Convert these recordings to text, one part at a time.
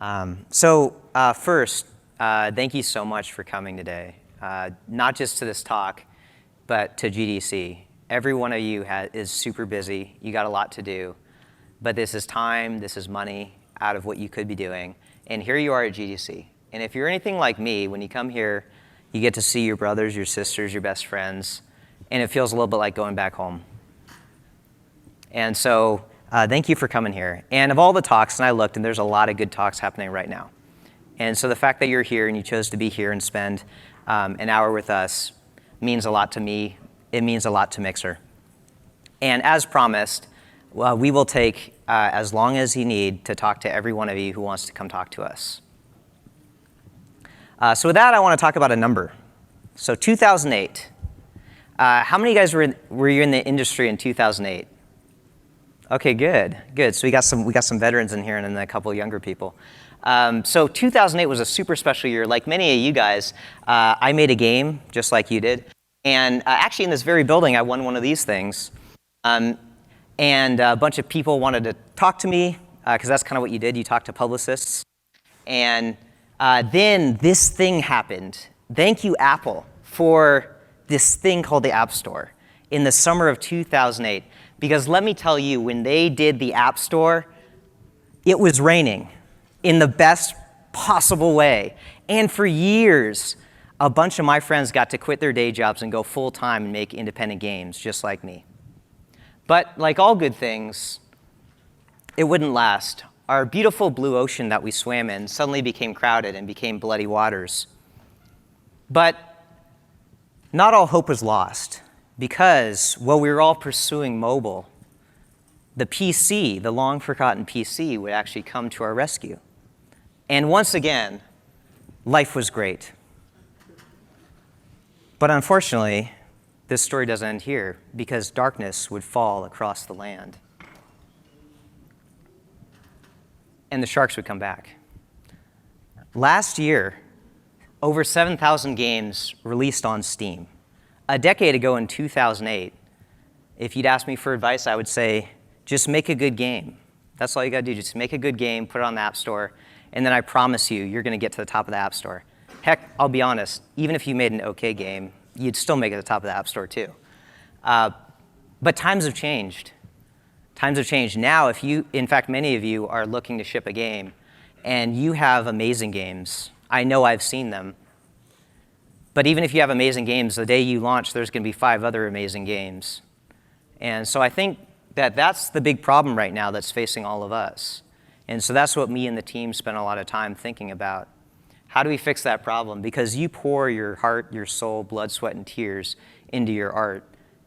First, thank you so much for coming today. Not just to this talk, but to GDC. Every one of you is super busy. You got a lot to do. But this is time, this is money out of what you could be doing. And here you are at GDC. And if you're anything like me, when you come here, you get to see your brothers, your sisters, your best friends, and it feels a little bit like going back home. And so thank you for coming here. And of all the talks, and I looked, and there's a lot of good talks happening right now. And so the fact that you're here and you chose to be here and spend an hour with us means a lot to me. It means a lot to Mixer. And as promised, we will take as long as you need to talk to every one of you who wants to come talk to us. So with that, I want to talk about a number. So 2008. How many of you guys were you in the industry in 2008? Okay, good. So we got some veterans in here and then a couple of younger people. So 2008 was a super special year. Like many of you guys, I made a game just like you did. And actually in this very building, I won one of these things. And a bunch of people wanted to talk to me, because that's kind of what you did. You talked to publicists. And then this thing happened. Thank you, Apple, for this thing called the App Store in the summer of 2008. Because let me tell you, when they did the App Store, it was raining in the best possible way. And for years, a bunch of my friends got to quit their day jobs and go full-time and make independent games, just like me. But like all good things, it wouldn't last. Our beautiful blue ocean that we swam in suddenly became crowded and became bloody waters. But not all hope was lost, because while we were all pursuing mobile, the PC, the long-forgotten PC, would actually come to our rescue. And once again, life was great. But unfortunately, this story doesn't end here, because darkness would fall across the land. And the sharks would come back. Last year, over 7,000 games released on Steam. A decade ago in 2008, if you'd ask me for advice, I would say, just make a good game. That's all you gotta do, just make a good game, put it on the App Store, and then I promise you, you're gonna get to the top of the App Store. Heck, I'll be honest, even if you made an okay game, you'd still make it to the top of the App Store too. But times have changed. Times have changed. Now, if you, in fact, many of you are looking to ship a game, and you have amazing games. I know I've seen them. But even if you have amazing games, the day you launch, there's going to be 5 other amazing games. And so I think that that's the big problem right now that's facing all of us. And so that's what me and the team spent a lot of time thinking about. How do we fix that problem? Because you pour your heart, your soul, blood, sweat, and tears into your art.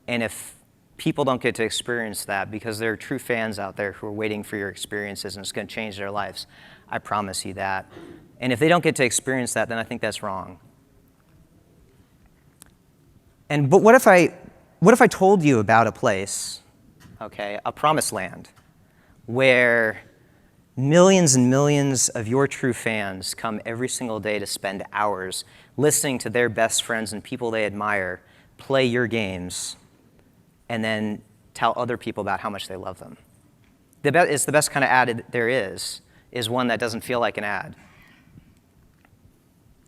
And if people don't get to experience that, because there are true fans out there who are waiting for your experiences and it's going to change their lives, I promise you that. And if they don't get to experience that, then I think that's wrong. But what if I told you about a place, okay, a promised land, where millions and millions of your true fans come every single day to spend hours listening to their best friends and people they admire play your games, and then tell other people about how much they love them. It's the best kind of ad there is one that doesn't feel like an ad.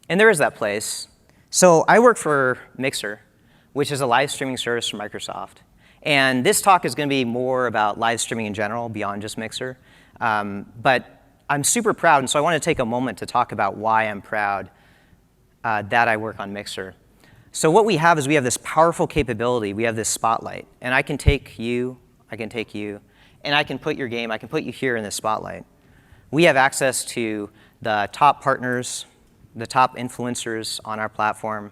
And there is that place. So I work for Mixer, which is a live streaming service from Microsoft. And this talk is going to be more about live streaming in general, beyond just Mixer. But I'm super proud, and so I want to take a moment to talk about why I'm proud that I work on Mixer. So what we have is we have this powerful capability. We have this spotlight. And I can take you, and I can put your game, I can put you here in this spotlight. We have access to the top partners, the top influencers on our platform.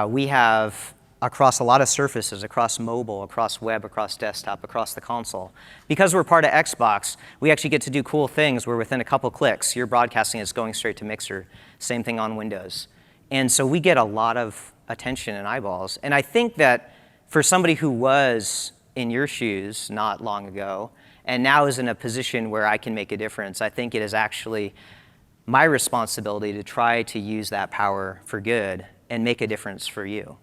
We have across a lot of surfaces, across mobile, across web, across desktop, across the console. Because we're part of Xbox, we actually get to do cool things where within a couple clicks, you're broadcasting, it's going straight to Mixer. Same thing on Windows. And so we get a lot of attention and eyeballs. And I think that for somebody who was in your shoes not long ago, and now is in a position where I can make a difference, I think it is actually my responsibility to try to use that power for good and make a difference for you.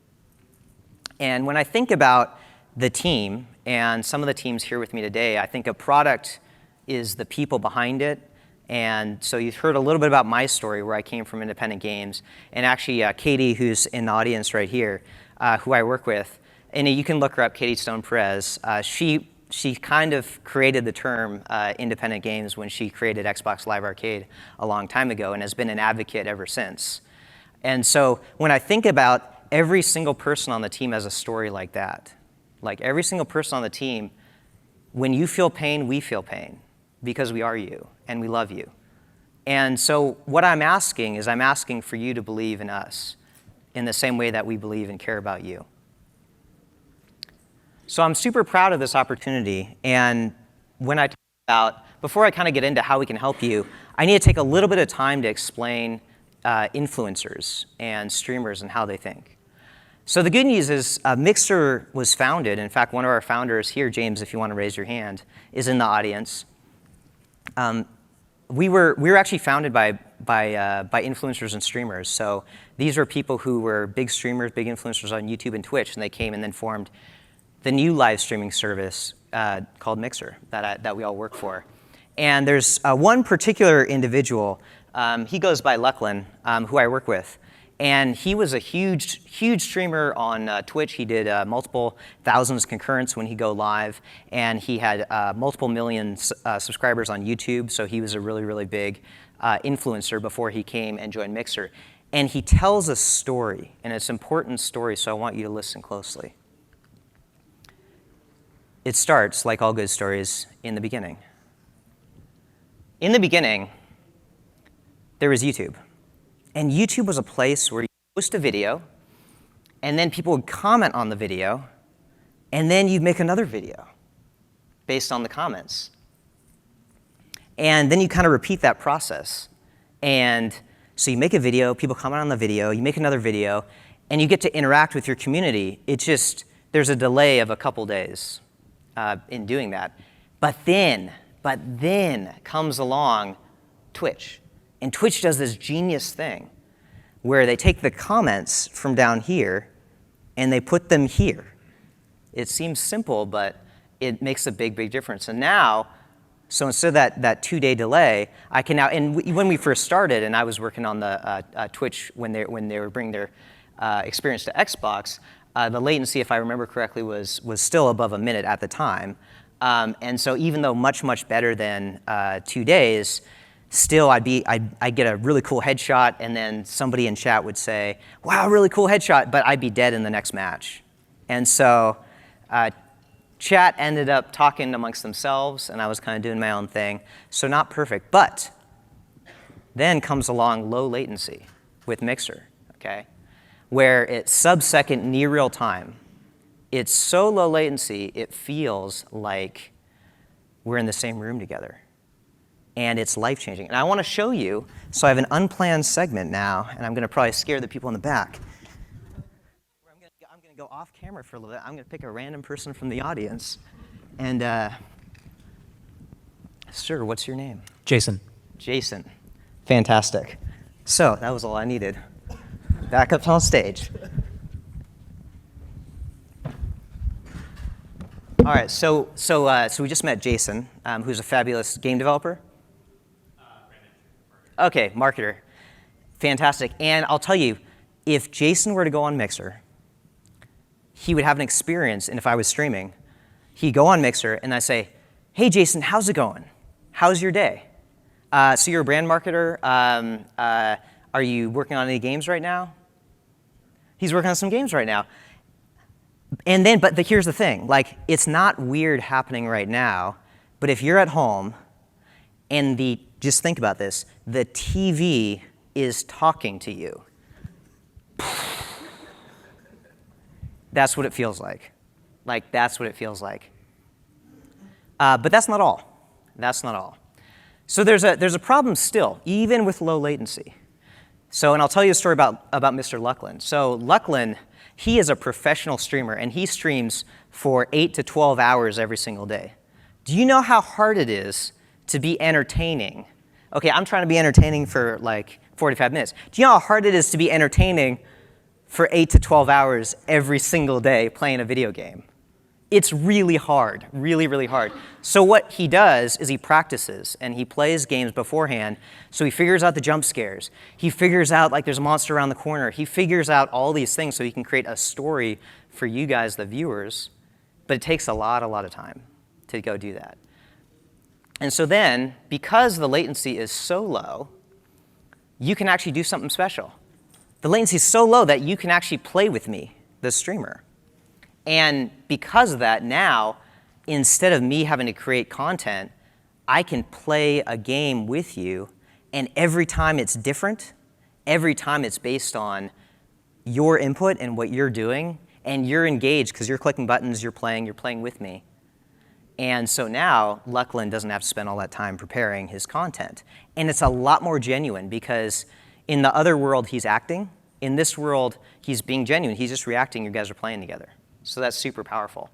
And when I think about the team, and some of the teams here with me today, I think a product is the people behind it, And so you've heard a little bit about my story, where I came from independent games. And actually, Katie, who's in the audience right here, who I work with, and you can look her up, Katie Stone Perez. She kind of created the term independent games when she created Xbox Live Arcade a long time ago, and has been an advocate ever since. And so when I think about every single person on the team has a story like that. Like every single person on the team, when you feel pain, we feel pain, because we are you and we love you. And so what I'm asking is, I'm asking for you to believe in us in the same way that we believe and care about you. So I'm super proud of this opportunity. And when I talk about, before I kind of get into how we can help you, I need to take a little bit of time to explain influencers and streamers and how they think. So the good news is Mixer was founded. In fact, one of our founders here, James, if you want to raise your hand, is in the audience. We were actually founded by influencers and streamers. So these are people who were big streamers, big influencers on YouTube and Twitch, and they came and then formed the new live streaming service called Mixer that we all work for. And there's one particular individual, he goes by Lucklin, who I work with. And he was a huge streamer on Twitch. He did multiple thousands concurrents when he go live. And he had multiple million subscribers on YouTube. So he was a really big influencer before he came and joined Mixer. And he tells a story, and it's an important story, so I want you to listen closely. It starts, like all good stories, in the beginning. In the beginning, there was YouTube. And YouTube was a place where you post a video, and then people would comment on the video, and then you'd make another video based on the comments. And then you kind of repeat that process. And so you make a video, people comment on the video, you make another video, and you get to interact with your community. There's a delay of a couple days in doing that. But then comes along Twitch. And Twitch does this genius thing where they take the comments from down here and they put them here. It seems simple, but it makes a big difference. And now, so instead of that 2-day delay, I can now, and when we first started, and I was working on the Twitch when they were bringing their experience to Xbox, the latency, if I remember correctly, was still above a minute at the time. And so even though much better than 2 days, still I'd get a really cool headshot, and then somebody in chat would say, wow, really cool headshot, but I'd be dead in the next match. And so chat ended up talking amongst themselves, and I was kind of doing my own thing. So not perfect, but then comes along low latency with Mixer, okay? Where it's sub-second near real time. It's so low latency, it feels like we're in the same room together. And it's life-changing. And I want to show you, so I have an unplanned segment now, and I'm going to probably scare the people in the back. I'm going to go off camera for a little bit. I'm going to pick a random person from the audience. And, sir, what's your name? Jason. Jason. Fantastic. So that was all I needed. Back up on stage. All right, so we just met Jason, who's a fabulous game developer. Okay, marketer. Fantastic. And I'll tell you, if Jason were to go on Mixer, he would have an experience, and if I was streaming, he'd go on Mixer, and I'd say, hey, Jason, how's it going? How's your day? So you're a brand marketer. Are you working on any games right now? He's working on some games right now. And then, but here's the thing, like, it's not weird happening right now, but if you're at home and just think about this, the TV is talking to you. That's what it feels like. Like, that's what it feels like. But that's not all. That's not all. So there's a problem still, even with low latency. So, and I'll tell you a story about Mr. Lucklin. So Lucklin, he is a professional streamer, and he streams for 8 to 12 hours every single day. Do you know how hard it is to be entertaining? Okay, I'm trying to be entertaining for like 45 minutes. Do you know how hard it is to be entertaining for 8 to 12 hours every single day playing a video game? It's really hard, really, really hard. So what he does is he practices and he plays games beforehand. So he figures out the jump scares. He figures out like there's a monster around the corner. He figures out all these things so he can create a story for you guys, the viewers. But it takes a lot of time to go do that. And so then, because the latency is so low, you can actually do something special. The latency is so low that you can actually play with me, the streamer. And because of that, now, instead of me having to create content, I can play a game with you, and every time it's different, every time it's based on your input and what you're doing, and you're engaged because you're clicking buttons, you're playing with me. And so now, Luckland doesn't have to spend all that time preparing his content. And it's a lot more genuine because in the other world, he's acting. In this world, he's being genuine. He's just reacting. You guys are playing together. So that's super powerful.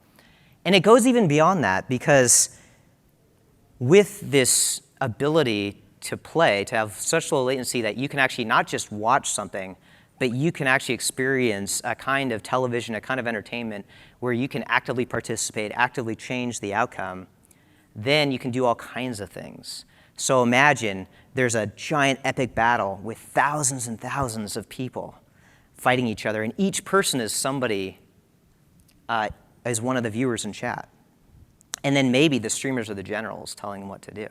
And it goes even beyond that because with this ability to play, to have such low latency that you can actually not just watch something, but you can actually experience a kind of television, a kind of entertainment where you can actively participate, actively change the outcome, then you can do all kinds of things. So imagine there's a giant epic battle with thousands and thousands of people fighting each other, and each person is somebody, is one of the viewers in chat. And then maybe the streamers are the generals telling them what to do.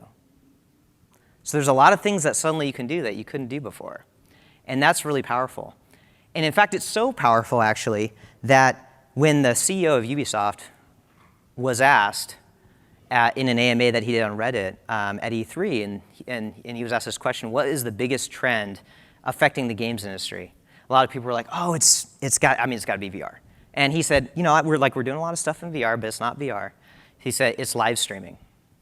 So there's a lot of things that suddenly you can do that you couldn't do before. And that's really powerful. And in fact, it's so powerful, actually, that when the CEO of Ubisoft was asked in an AMA that he did on Reddit at E3, and he was asked this question, what is the biggest trend affecting the games industry? A lot of people were like, oh, it's got to be VR. And he said, you know, we're doing a lot of stuff in VR, but it's not VR. He said, it's live streaming.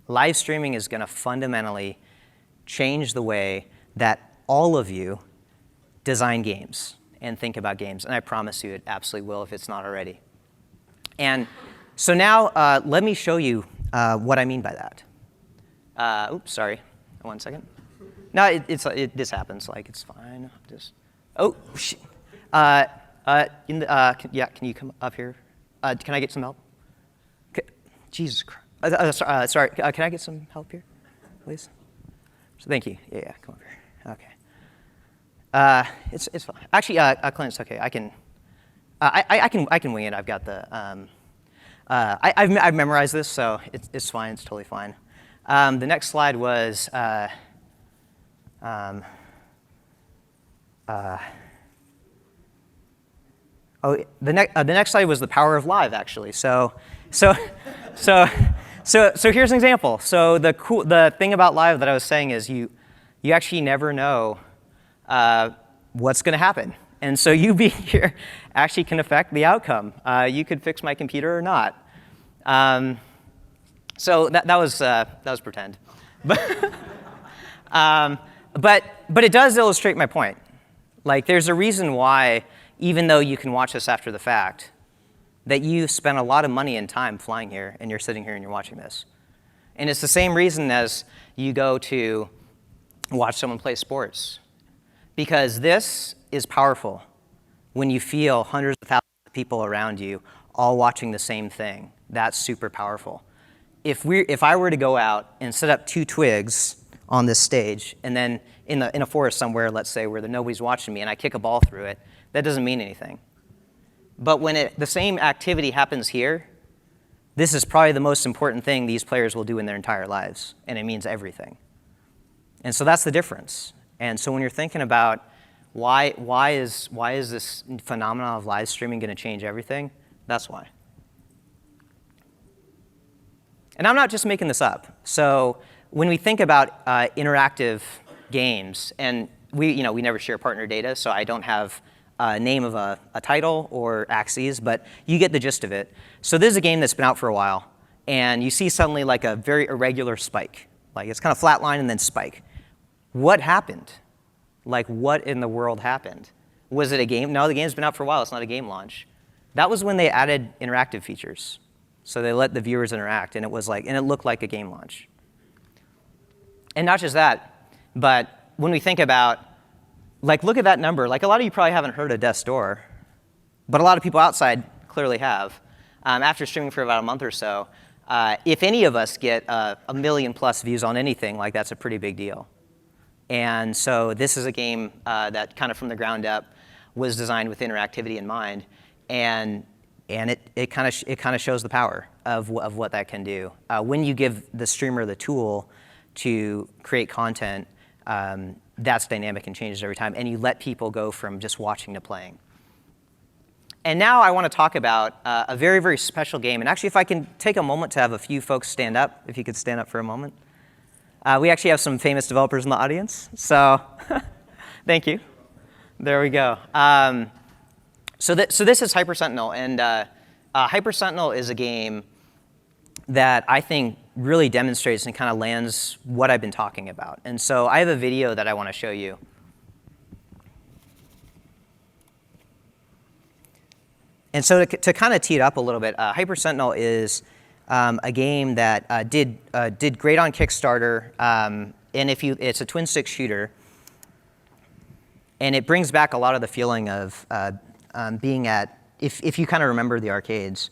Live streaming is going to fundamentally change the way that all of you design games and think about games. And I promise you it absolutely will if it's not already. And so now let me show you what I mean by that. Oops, sorry. 1 second. No, this happens. Like, it's fine. Shit. Can you come up here? Can I get some help? Jesus Christ. Sorry. Can I get some help here, please? So thank you. Yeah, come over here. Okay. It's fine. Actually, Clint, it's okay. I can wing it. I've got the. I've memorized this, so it's fine. It's totally fine. The next slide was. The next slide was the power of live, actually. So here's an example. So the thing about live that I was saying is you actually never know what's going to happen, and so you being here actually can affect the outcome. You could fix my computer or not. So that was pretend, but it does illustrate my point. Like, there's a reason why, even though you can watch this after the fact, that you spent a lot of money and time flying here, and you're sitting here and you're watching this. And it's the same reason as you go to watch someone play sports. Because this is powerful when you feel hundreds of thousands of people around you all watching the same thing. That's super powerful. If I were to go out and set up 2 twigs on this stage, and then in a forest somewhere, let's say, where nobody's watching me, and I kick a ball through it, that doesn't mean anything. But when the same activity happens here, this is probably the most important thing these players will do in their entire lives, and it means everything. And so that's the difference. And so when you're thinking about why is this phenomenon of live streaming going to change everything, that's why. And I'm not just making this up. So when we think about interactive games, and we never share partner data, so I don't have a name of a title or axes, but you get the gist of it. So this is a game that's been out for a while, and you see suddenly like a very irregular spike. Like, it's kind of flatline and then spike. What happened? Like, what in the world happened? Was it a game? No, the game's been out for a while. It's not a game launch. That was when they added interactive features. So they let the viewers interact, and it looked like a game launch. And not just that, but when we think about, like, look at that number. Like, a lot of you probably haven't heard of Death's Door, but a lot of people outside clearly have. after streaming for about a month or so, if any of us get a million plus views on anything, like that's a pretty big deal. And so this is a game that kind of from the ground up was designed with interactivity in mind, and it kind of shows the power of what that can do. When you give the streamer the tool to create content, that's dynamic and changes every time, and you let people go from just watching to playing. And now I want to talk about a very, very special game. And actually, if I can take a moment to have a few folks stand up, if you could stand up for a moment. We actually have some famous developers in the audience, so thank you. There we go. So this is Hyper Sentinel, and Hyper Sentinel is a game that I think really demonstrates and kind of lands what I've been talking about. And so I have a video that I want to show you. And so to kind of tee it up a little bit, Hyper Sentinel is a game that did great on Kickstarter, and it's a twin stick shooter, and it brings back a lot of the feeling of being at, if you kind of remember the arcades.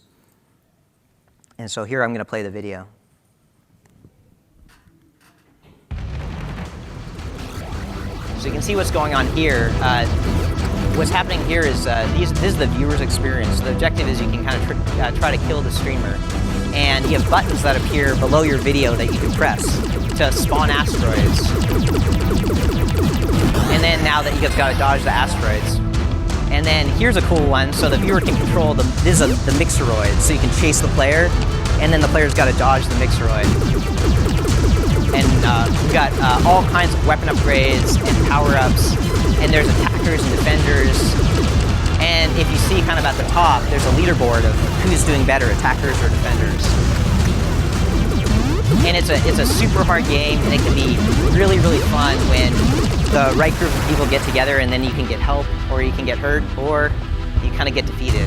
And so here I'm going to play the video. So you can see what's going on here. What's happening here is this is the viewer's experience. The objective is you can kind of try to kill the streamer. And you have buttons that appear below your video that you can press to spawn asteroids. And then now that you've got to dodge the asteroids. And then here's a cool one. So the viewer can control the mixeroid. So you can chase the player, and then the player's got to dodge the mixeroid. And we've got all kinds of weapon upgrades and power-ups. And there's attackers and defenders. And if you see kind of at the top, there's a leaderboard of who's doing better, attackers or defenders. And it's a super hard game, and it can be really, really fun when the right group of people get together, and then you can get help, or you can get hurt, or you kind of get defeated.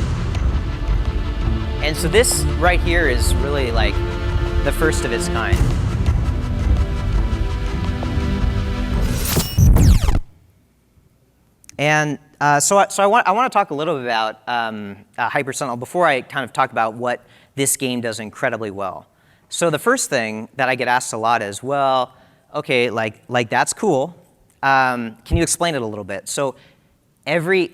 And so this right here is really like the first of its kind. And so I want to talk a little bit about Hyper Sentinel before I kind of talk about what this game does incredibly well. So the first thing that I get asked a lot is, well, okay, like that's cool. Can you explain it a little bit? So every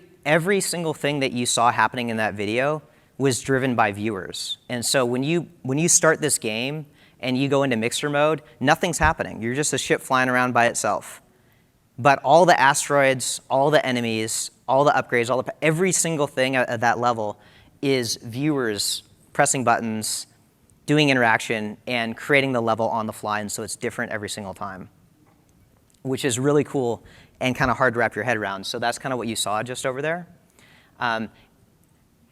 single thing that you saw happening in that video was driven by viewers. And so when you start this game and you go into mixer mode, nothing's happening. You're just a ship flying around by itself. But all the asteroids, all the enemies, all the upgrades, every single thing at that level is viewers pressing buttons, doing interaction, and creating the level on the fly, and so it's different every single time, which is really cool and kind of hard to wrap your head around. So that's kind of what you saw just over there.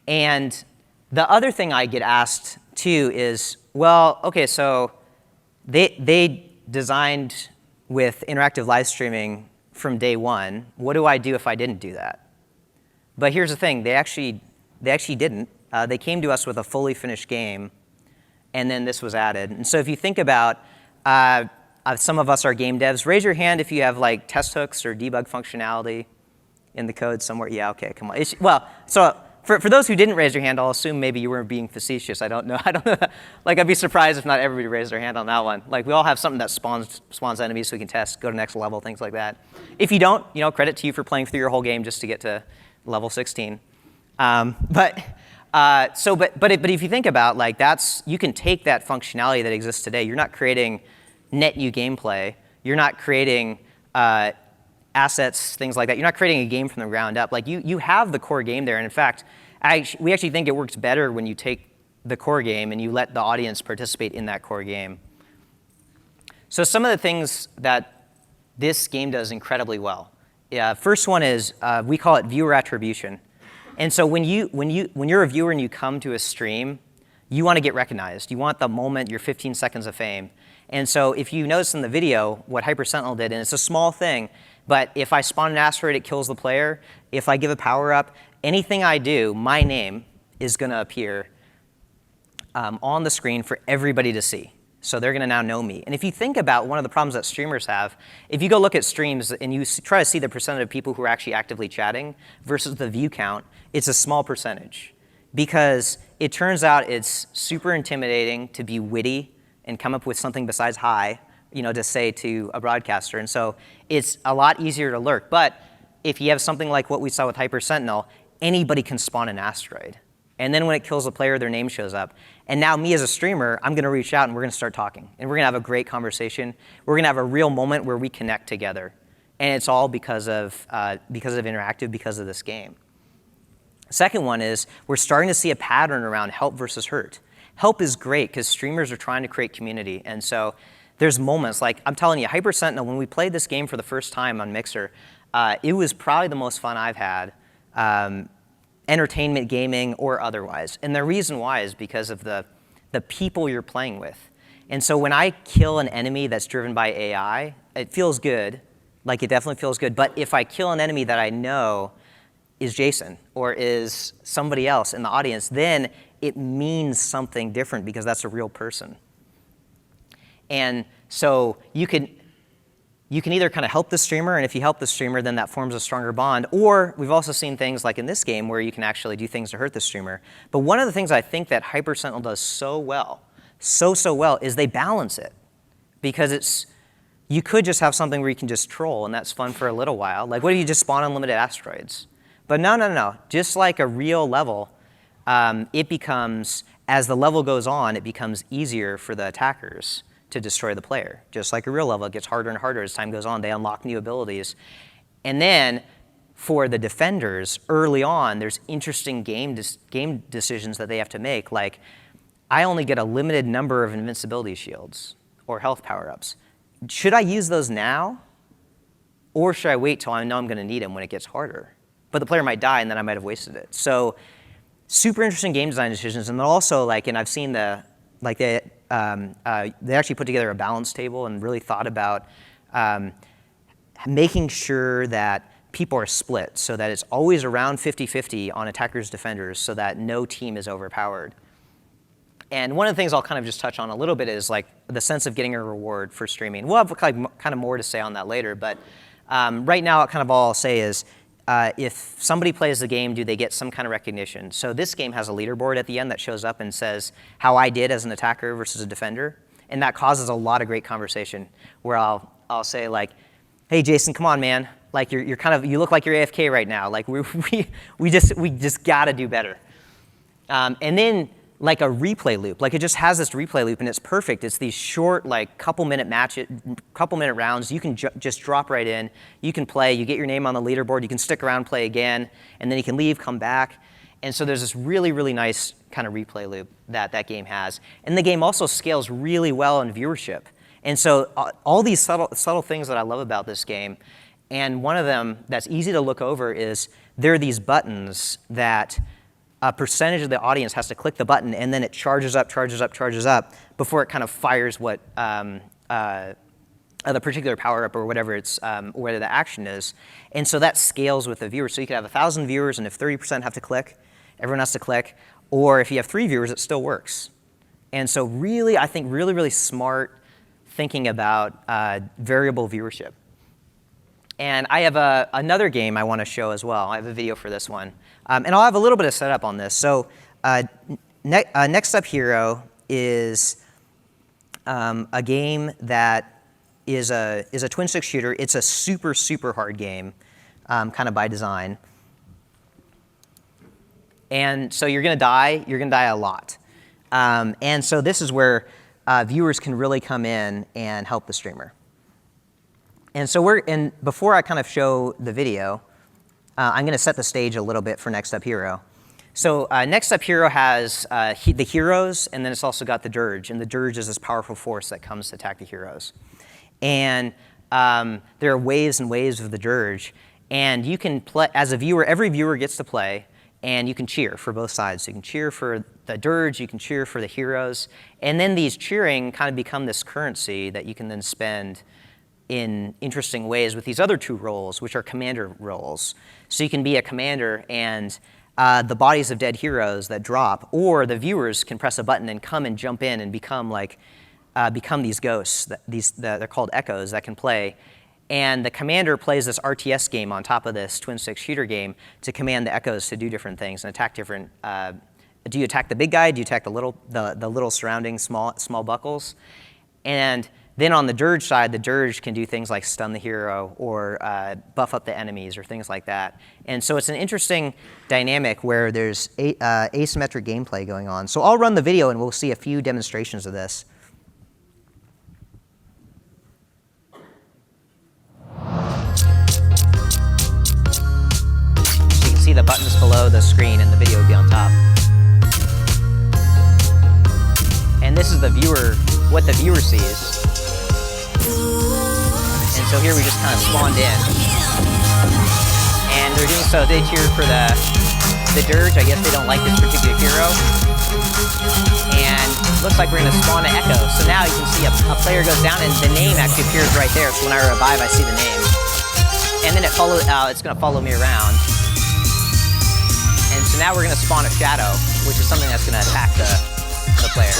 And the other thing I get asked too is, well, okay, so they designed with interactive live streaming from day one. What do I do if I didn't do that? But here's the thing, they actually didn't. They came to us with a fully finished game, and then this was added. And so if you think about, some of us are game devs. Raise your hand if you have like test hooks or debug functionality in the code somewhere. Yeah, okay, come on. Well, so for those who didn't raise your hand, I'll assume maybe you weren't being facetious. I don't know. Like, I'd be surprised if not everybody raised their hand on that one. Like, we all have something that spawns enemies so we can test, go to next level, things like that. If you don't, credit to you for playing through your whole game just to get to level 16. But if you think about, like, you can take that functionality that exists today. You're not creating net new gameplay. You're not creating assets, things like that. You're not creating a game from the ground up. Like, you have the core game there. And in fact, we actually think it works better when you take the core game and you let the audience participate in that core game. So some of the things that this game does incredibly well. First one is, we call it viewer attribution. And so when you're a viewer and you come to a stream, you want to get recognized. You want the moment, your 15 seconds of fame. And so if you notice in the video what Hyper Sentinel did, and it's a small thing, but if I spawn an asteroid, it kills the player. If I give a power up, anything I do, my name is going to appear on the screen for everybody to see. So they're going to now know me. And if you think about one of the problems that streamers have, if you go look at streams and you try to see the percentage of people who are actually actively chatting versus the view count, it's a small percentage. because it turns out it's super intimidating to be witty and come up with something besides hi, to say to a broadcaster. And so it's a lot easier to lurk. But if you have something like what we saw with Hyper Sentinel, anybody can spawn an asteroid. And then when it kills a player, their name shows up. And now me as a streamer, I'm going to reach out and we're going to start talking. And we're going to have a great conversation. We're going to have a real moment where we connect together. And it's all because of interactive, because of this game. Second one is we're starting to see a pattern around help versus hurt. Help is great because streamers are trying to create community. And so there's moments like, I'm telling you, Hyper Sentinel, when we played this game for the first time on Mixer, it was probably the most fun I've had, entertainment, gaming, or otherwise. And the reason why is because of the people you're playing with. And so when I kill an enemy that's driven by AI, it feels good. Like, it definitely feels good. But if I kill an enemy that I know is Jason or is somebody else in the audience, then it means something different because that's a real person. And so you can either kind of help the streamer, and if you help the streamer, then that forms a stronger bond. Or we've also seen things like in this game where you can actually do things to hurt the streamer. But one of the things I think that Hyper Sentinel does so well, so well, is they balance it. Because you could just have something where you can just troll, and that's fun for a little while. Like, what if you just spawn unlimited asteroids? But no. Just like a real level, it becomes, as the level goes on, it becomes easier for the attackers to destroy the player. Just like a real level, it gets harder and harder as time goes on. They unlock new abilities. And then for the defenders, early on, there's interesting game decisions that they have to make. Like, I only get a limited number of invincibility shields or health power-ups. Should I use those now? Or should I wait till I know I'm going to need them when it gets harder? But the player might die, and then I might have wasted it. So super interesting game design decisions. And then also, and I've seen they actually put together a balance table and really thought about making sure that people are split so that it's always around 50-50 on attackers, defenders, so that no team is overpowered. And one of the things I'll kind of just touch on a little bit is the sense of getting a reward for streaming. We'll have kind of more to say on that later, but right now, kind of all I'll say is if somebody plays the game, do they get some kind of recognition? So this game has a leaderboard at the end that shows up and says how I did as an attacker versus a defender, and that causes a lot of great conversation where I'll say hey Jason, come on man, you're kind of, you look like you're AFK right now. We just gotta do better. And then a replay loop, it just has this replay loop and it's perfect. It's these short couple minute rounds. You can just drop right in. You can play. You get your name on the leaderboard. You can stick around, play again, and then you can leave, come back. And so there's this really, really nice kind of replay loop that game has. And the game also scales really well in viewership. And so all these subtle things that I love about this game, and one of them that's easy to look over is there are these buttons that a percentage of the audience has to click the button, and then it charges up before it kind of fires what the particular power-up or whatever whether the action is. And so that scales with the viewers. So you could have 1,000 viewers, and if 30% have to click, everyone has to click. Or if you have 3 viewers, it still works. And so really, I think really smart thinking about variable viewership. And I have another game I want to show as well. I have a video for this one. And I'll have a little bit of setup on this. So Next Up Hero is a game that is a twin stick shooter. It's a super hard game, kind of by design. And so you're going to die. You're going to die a lot. And so this is where viewers can really come in and help the streamer. And so before I kind of show the video, I'm going to set the stage a little bit for Next Up Hero. So Next Up Hero has the heroes, and then it's also got the dirge. And the dirge is this powerful force that comes to attack the heroes. And there are waves and waves of the dirge. And you can play, as a viewer, every viewer gets to play, and you can cheer for both sides. So you can cheer for the dirge, you can cheer for the heroes. And then these cheering kind of become this currency that you can then spend in interesting ways with these other 2 roles, which are commander roles. So you can be a commander, and the bodies of dead heroes that drop, or the viewers can press a button and come and jump in and become these ghosts. They're called echoes that can play. And the commander plays this RTS game on top of this twin stick shooter game to command the echoes to do different things and attack different Do you attack the big guy? Do you attack the little surrounding small buckles? And then on the dirge side, the dirge can do things like stun the hero or buff up the enemies or things like that. And so it's an interesting dynamic where there's asymmetric gameplay going on. So I'll run the video and we'll see a few demonstrations of this. So you can see the buttons below the screen and the video will be on top. And this is the viewer, what the viewer sees. And so here we just kind of spawned in. And they're doing so, they cheered for the dirge. I guess they don't like this particular hero. And looks like we're gonna spawn an echo. So now you can see a player goes down and the name actually appears right there. So when I revive, I see the name. And then it's gonna follow me around. And so now we're gonna spawn a shadow, which is something that's gonna attack the player.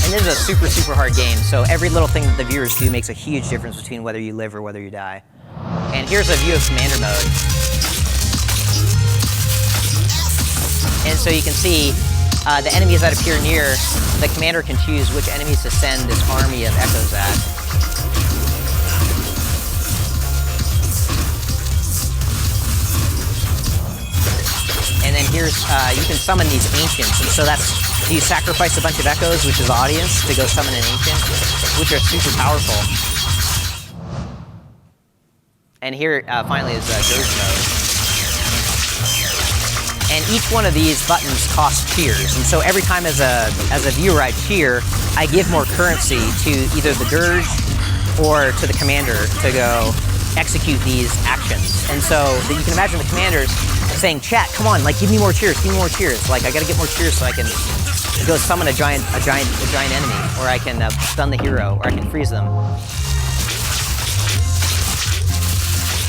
And this is a super, super hard game, so every little thing that the viewers do makes a huge difference between whether you live or whether you die. And here's a view of commander mode. And so you can see the enemies that appear near, the commander can choose which enemies to send this army of echoes at. And then here's, you can summon these ancients, and so that's, you sacrifice a bunch of echoes, which is the audience, to go summon an ancient, which are super powerful. And here, finally, is dirge mode. And each one of these buttons costs cheers, and so every time as a viewer I cheer, I give more currency to either the dirge or to the commander to go execute these actions. And so you can imagine the commanders saying, "Chat, come on, like give me more cheers, give me more cheers." Like I got to get more cheers so I can go summon a giant enemy, or I can stun the hero, or I can freeze them.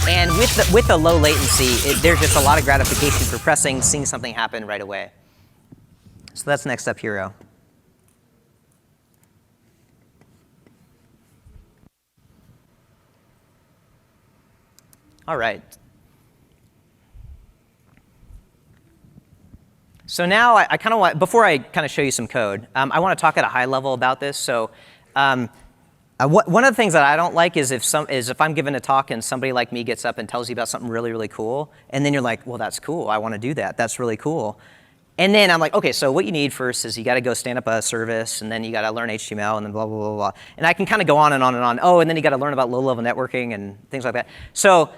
And with the low latency, there's just a lot of gratification for pressing, seeing something happen right away. So that's next up hero. All right. So now I kind of want, before I kind of show you some code, I want to talk at a high level about this. So one of the things that I don't like is if I'm giving a talk and somebody like me gets up and tells you about something really, really cool, and then you're like, well, that's cool. I want to do that. That's really cool. And then I'm like, okay, so what you need first is you got to go stand up a service, and then you got to learn HTML, and then blah, blah, blah, blah. And I can kind of go on and on and on. Oh, and then you got to learn about low-level networking and things like that. So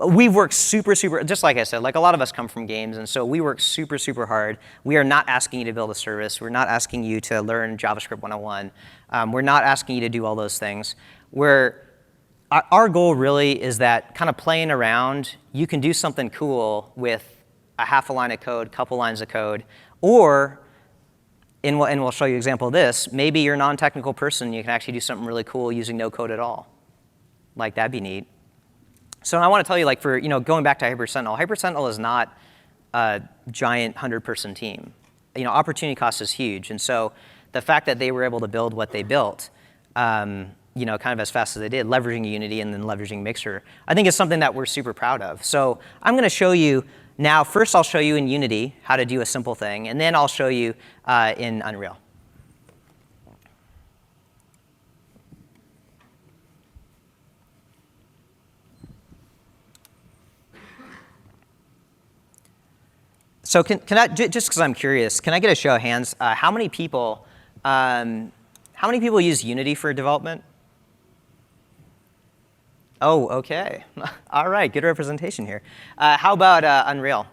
we've worked super, just like I said, like a lot of us come from games, and so we work super, super hard. We are not asking you to build a service. We're not asking you to learn JavaScript 101. We're not asking you to do all those things. Our goal really is that kind of playing around, you can do something cool with a half a line of code, couple lines of code, or, and we'll show you an example of this, maybe you're a non-technical person, you can actually do something really cool using no code at all. Like, that'd be neat. So I want to tell you, like, for going back to Hyper Sentinel is not a giant 100-person team. Opportunity cost is huge, and so the fact that they were able to build what they built, kind of as fast as they did, leveraging Unity and then leveraging Mixer, I think is something that we're super proud of. So I'm going to show you now. First, I'll show you in Unity how to do a simple thing, and then I'll show you in Unreal. So can I, just because I'm curious, can I get a show of hands? How many people use Unity for development? Oh, okay. All right, good representation here. How about Unreal?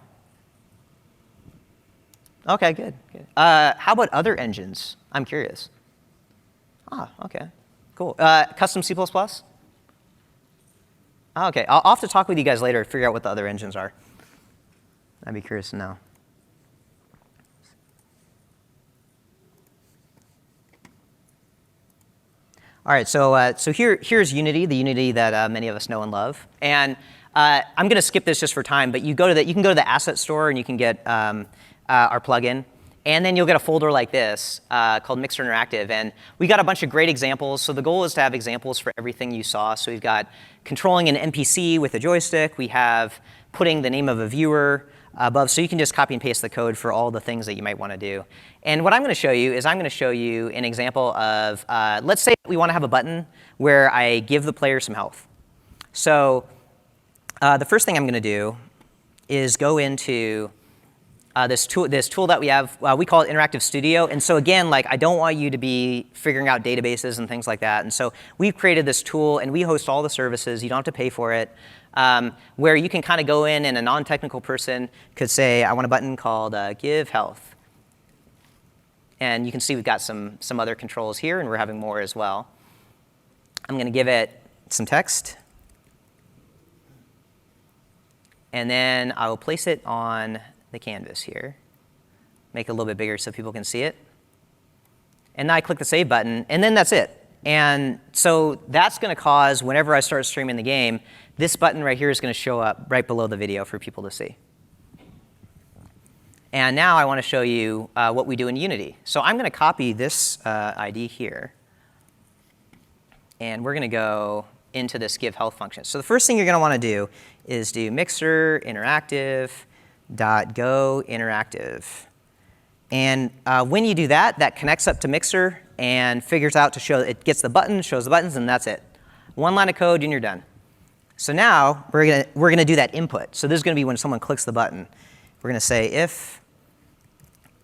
Okay, good. How about other engines? I'm curious. Ah, okay, cool. Custom C++? Oh, okay, I'll have to talk with you guys later to figure out what the other engines are. I'd be curious to know. All right, so here's Unity, the Unity that many of us know and love. And I'm going to skip this just for time, but you can go to the asset store and you can get our plugin. And then you'll get a folder like this called Mixer Interactive. And we got a bunch of great examples. So the goal is to have examples for everything you saw. So we've got controlling an NPC with a joystick. We have putting the name of a viewer. above, so you can just copy and paste the code for all the things that you might want to do. And what I'm going to show you is I'm going to show you an example of, let's say we want to have a button where I give the player some health. So the first thing I'm going to do is go into this tool that we have. We call it Interactive Studio. And so again, like, I don't want you to be figuring out databases and things like that. And so we've created this tool, and we host all the services. You don't have to pay for it, where you can kind of go in, and a non-technical person could say, I want a button called Give Health. And you can see we've got some other controls here, and we're having more as well. I'm going to give it some text. And then I will place it on the canvas here. Make it a little bit bigger so people can see it. And then I click the Save button, and then that's it. And so that's going to cause, whenever I start streaming the game, this button right here is going to show up right below the video for people to see. And now I want to show you what we do in Unity. So I'm going to copy this ID here. And we're going to go into this give health function. So the first thing you're going to want to do is do mixer interactive .go interactive. And when you do that, that connects up to Mixer and figures out to show, it gets the button, shows the buttons, and that's it. One line of code, and you're done. So now we're gonna do that input. So this is gonna be when someone clicks the button. We're gonna say if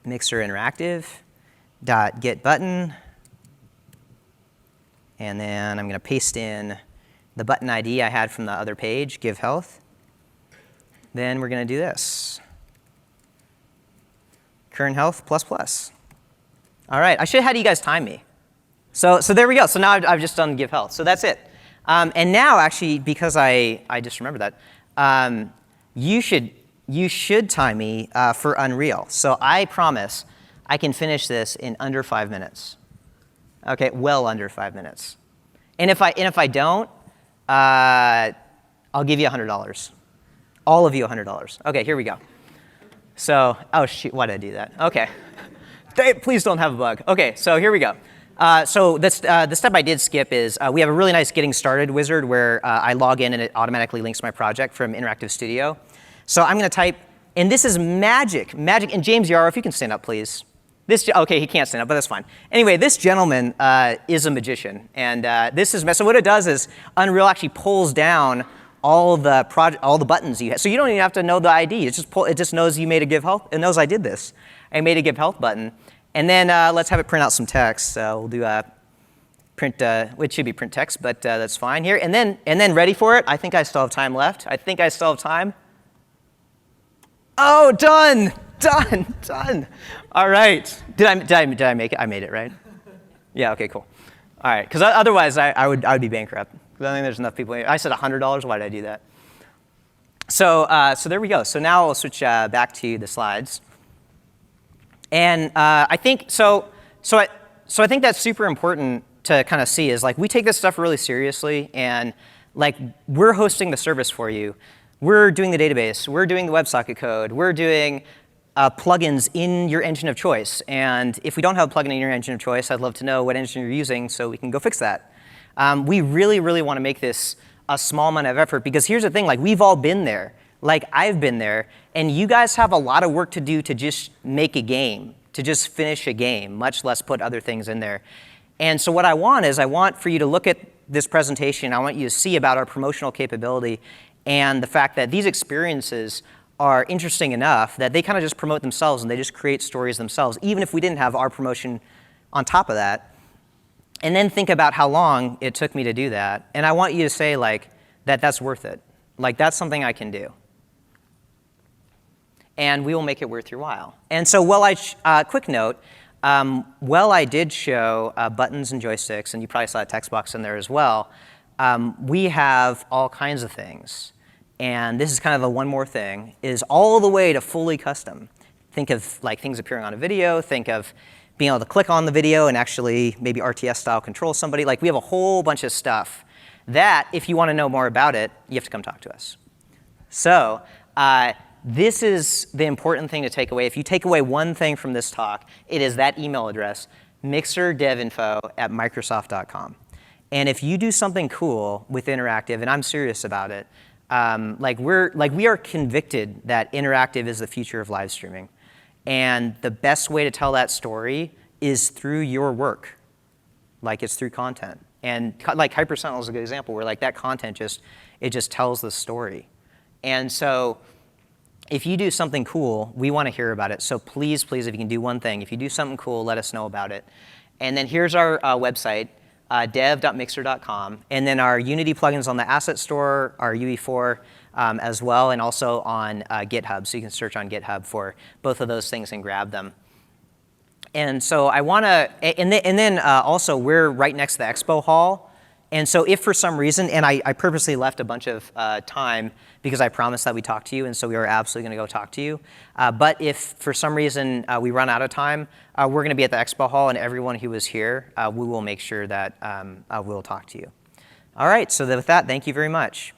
mixer interactive dot get button, and then I'm gonna paste in the button ID I had from the other page, give health. Then we're going to do this. Current health plus plus. All right, I should have had you guys time me. So there we go. So now I've just done give health. So that's it. And now, actually, because I just remembered that, you should time me for Unreal. So I promise I can finish this in under 5 minutes. Okay, well under 5 minutes. And if I don't, I'll give you $100. All of you $100. OK, here we go. So, oh, shoot, why did I do that? OK. Please don't have a bug. OK, so here we go. So the step I did skip is we have a really nice getting started wizard where I log in and it automatically links my project from Interactive Studio. So I'm going to type, and this is magic. And James Yarrow, if you can stand up, please. OK, he can't stand up, but that's fine. Anyway, this gentleman is a magician. And this is, so what it does is Unreal actually pulls down all the buttons you have. So you don't even have to know the ID. It just knows you made a give health. It knows I did this. I made a give health button. And then let's have it print out some text. So we'll do a print, it should be print text, but that's fine here. And then ready for it. I think I still have time left. I think I still have time. Oh, done. All right. Did I make it? I made it, right? Yeah, OK, cool. All right, because otherwise I would be bankrupt. I don't think there's enough people here. I said $100. Why did I do that? So there we go. So now I'll switch back to the slides. And I think I think that's super important to kind of see is like we take this stuff really seriously, and like we're hosting the service for you. We're doing the database. We're doing the WebSocket code. We're doing plugins in your engine of choice. And if we don't have a plugin in your engine of choice, I'd love to know what engine you're using so we can go fix that. We really, really want to make this a small amount of effort because here's the thing, like we've all been there. Like I've been there, and you guys have a lot of work to do to just make a game, to just finish a game, much less put other things in there. And so what I want for you to look at this presentation. I want you to see about our promotional capability and the fact that these experiences are interesting enough that they kind of just promote themselves and they just create stories themselves, even if we didn't have our promotion on top of that. And then think about how long it took me to do that. And I want you to say like that's worth it. Like that's something I can do. And we will make it worth your while. And so quick note, while I did show buttons and joysticks, and you probably saw a text box in there as well, we have all kinds of things. And this is kind of the one more thing, is all the way to fully custom. Think of like things appearing on a video. Think of being able to click on the video and actually maybe RTS style control somebody. Like we have a whole bunch of stuff that if you want to know more about it, you have to come talk to us. So this is the important thing to take away. If you take away one thing from this talk, it is that email address, mixerdevinfo@microsoft.com. And if you do something cool with Interactive, and I'm serious about it, We are convicted that interactive is the future of live streaming. And the best way to tell that story is through your work. Like it's through content. And like Hyper Sentinel is a good example where like that content just tells the story. And so if you do something cool, we want to hear about it. So please, please, if you can do one thing, if you do something cool, let us know about it. And then here's our website, dev.mixer.com. And then our Unity plugins on the asset store, our UE4 as well, and also on GitHub. So you can search on GitHub for both of those things and grab them. And so I want to, and then also we're right next to the expo hall. And so if for some reason, and I purposely left a bunch of time because I promised that we'd talk to you, and so we are absolutely going to go talk to you. But if for some reason we run out of time, we're going to be at the expo hall, and everyone who was here, we will make sure that we'll talk to you. All right, so with that, thank you very much.